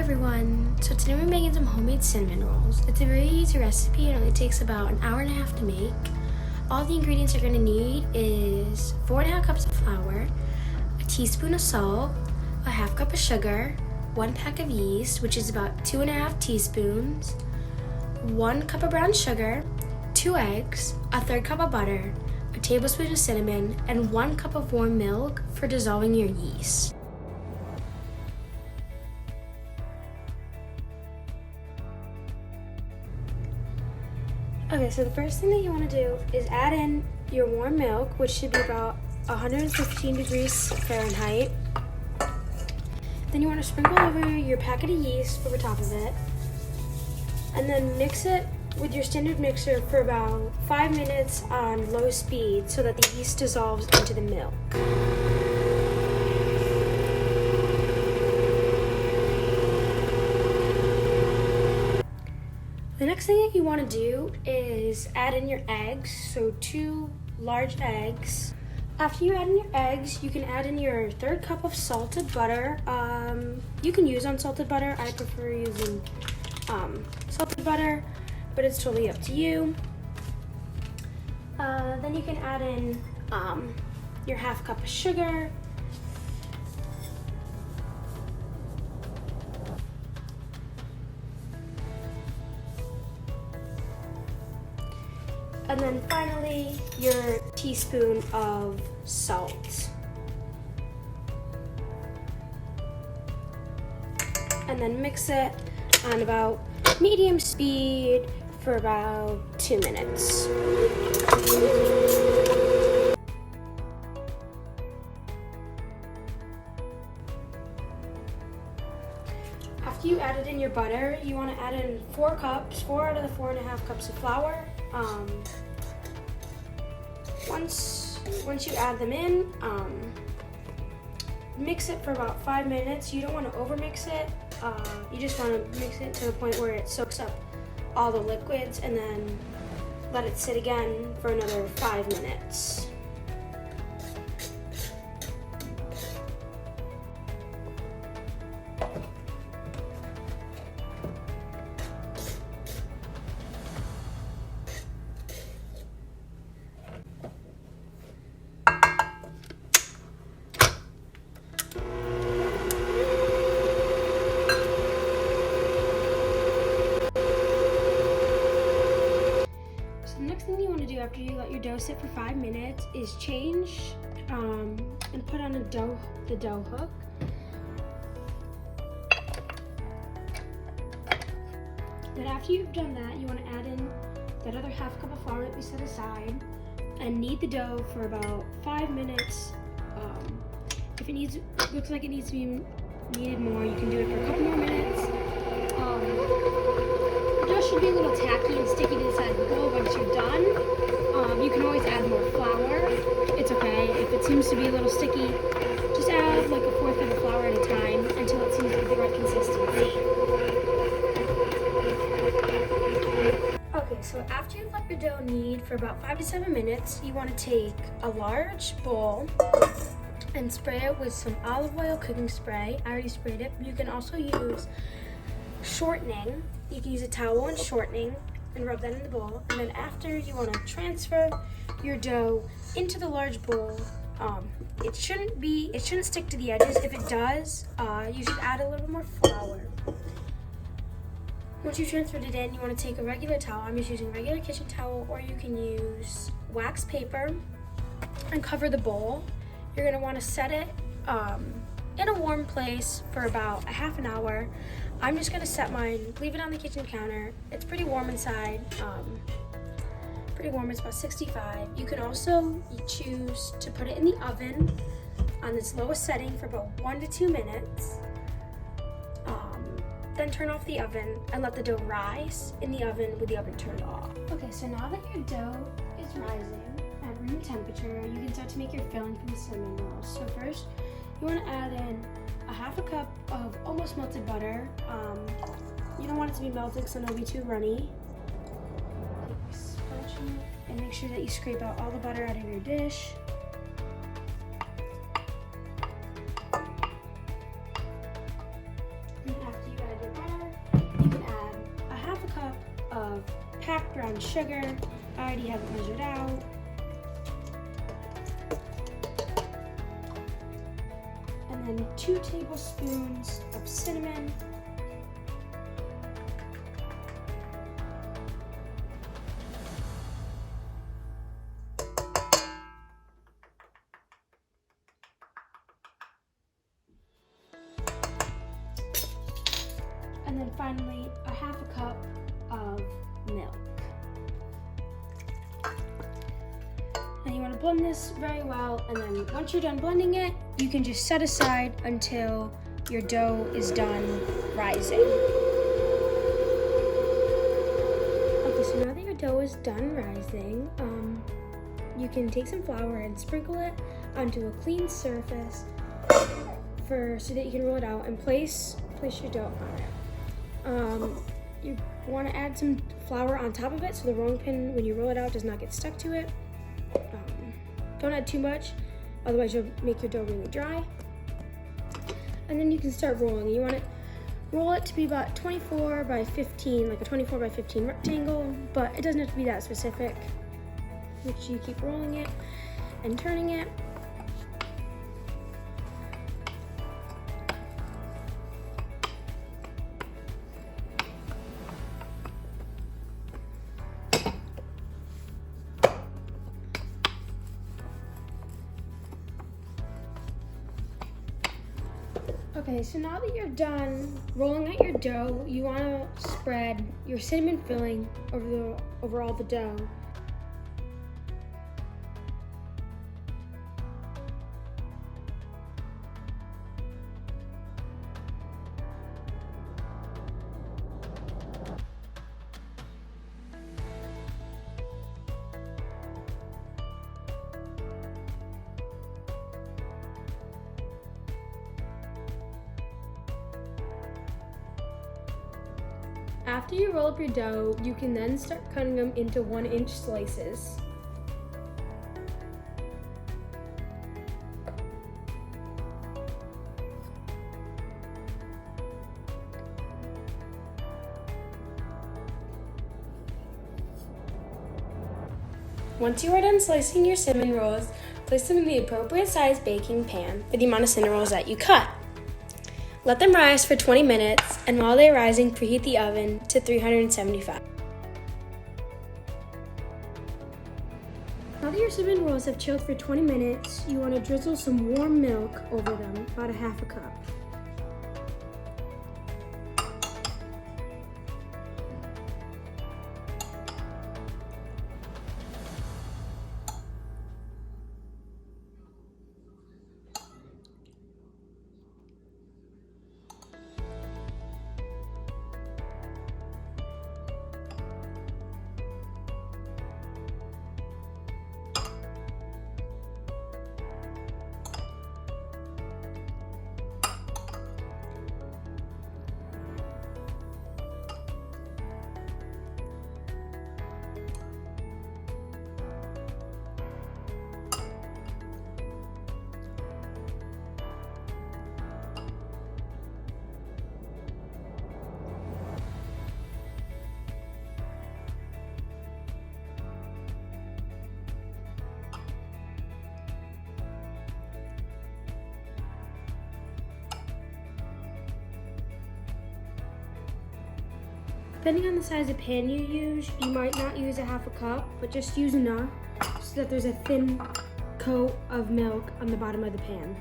everyone! So today we're making some homemade cinnamon rolls. It's a very easy recipe and it only takes about an hour and a half to make. All the ingredients you're going to need is 4.5 cups of flour, a teaspoon of salt, a half cup of sugar, 1 pack of yeast, which is about 2.5 teaspoons, 1 cup of brown sugar, 2 eggs, a 1/3 cup of butter, a tablespoon of cinnamon, and 1 cup of warm milk for dissolving your yeast. Okay, so the first thing that you want to do is add in your warm milk, which should be about 115 degrees Fahrenheit. Then you want to sprinkle over your packet of yeast over top of it, and then mix it with your standard mixer for about 5 minutes on low speed so that the yeast dissolves into the milk. The next thing that you want to do is add in your eggs, so 2 large eggs. After you add in your eggs, you can add in your 1/3 cup of salted butter. You can use unsalted butter. I prefer using salted butter, but it's totally up to you. Then you can add in your 1/2 cup of sugar. And then finally, your teaspoon of salt. And then mix it on about medium speed for about 2 minutes. After you added in your butter, you want to add in 4 cups, 4 out of the 4.5 cups of flour. Once you add them in, mix it for about 5 minutes. You don't want to overmix it. You just want to mix it to the point where it soaks up all the liquids, and then let it sit again for another 5 minutes. The next thing you want to do after you let your dough sit for 5 minutes is change and put on the dough hook. Then after you've done that, you want to add in that other 1/2 cup of flour that we set aside and knead the dough for about 5 minutes. If it looks like it needs to be kneaded more, you can do it for a couple more minutes. The dough should be a little tacky and sticky to the side of the bowl once you're done. You can always add more flour. It's okay. If it seems to be a little sticky, just add like 1/4 of the flour at a time until it seems to be the right consistency. Okay, so after you've let your dough knead for about 5 to 7 minutes, you want to take a large bowl and spray it with some olive oil cooking spray. I already sprayed it. You can also use shortening. You can use a towel and shortening and rub that in the bowl. And then after, you want to transfer your dough into the large bowl. It shouldn't stick to the edges. If it does, you should add a little more flour. Once you transferred it in, you want to take a regular towel. I'm just using a regular kitchen towel, or you can use wax paper and cover the bowl. You're going to want to set it in a warm place for about a 1/2 hour. I'm just going to set mine, leave it on the kitchen counter. It's pretty warm inside. Pretty warm, it's about 65. You can also choose to put it in the oven on its lowest setting for about 1 to 2 minutes. Then turn off the oven and let the dough rise in the oven with the oven turned off. Okay, so now that your dough is rising at room temperature, you can start to make your filling for the cinnamon rolls. So first, you want to add in a 1/2 cup of almost melted butter. You don't want it to be melted because then it'll be too runny. Take a spatula and make sure that you scrape out all the butter out of your dish. And after you add brown sugar. I already have it measured out. And then 2 tablespoons of cinnamon. And then finally, a half a cup of milk. And you want to blend this very well, and then once you're done blending it, you can just set aside until your dough is done rising. Okay, so now that your dough is done rising, you can take some flour and sprinkle it onto a clean surface so that you can roll it out and place your dough on it. You want to add some flour on top of it so the rolling pin, when you roll it out, does not get stuck to it. Don't add too much, otherwise you'll make your dough really dry. And then you can start rolling. You want to roll it to be about 24 by 15, like a 24 by 15 rectangle, but it doesn't have to be that specific. Make sure you keep rolling it and turning it. Okay, so now that you're done rolling out your dough, you want to spread your cinnamon filling over all the dough. After you roll up your dough, you can then start cutting them into 1-inch slices. Once you are done slicing your cinnamon rolls, place them in the appropriate size baking pan for the amount of cinnamon rolls that you cut. Let them rise for 20 minutes, and while they are rising, preheat the oven to 375. Now that your cinnamon rolls have chilled for 20 minutes, you want to drizzle some warm milk over them, about a half a cup. Depending on the size of pan you use, you might not use a half a cup, but just use enough so that there's a thin coat of milk on the bottom of the pan.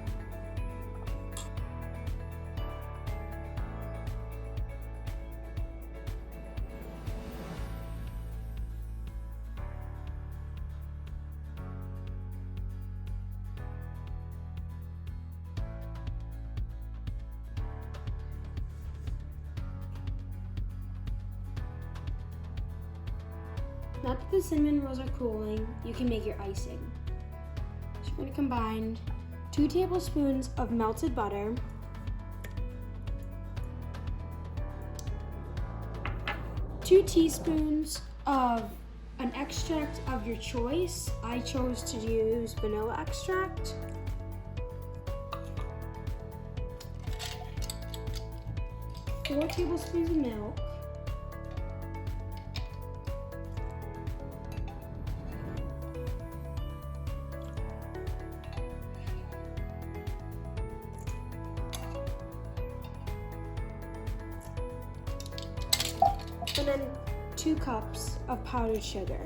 Now that the cinnamon rolls are cooling, you can make your icing. So you're going to combine 2 tablespoons of melted butter, 2 teaspoons of an extract of your choice. I chose to use vanilla extract. 4 tablespoons of milk, And then 2 cups of powdered sugar.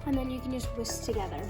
And then you can just whisk together.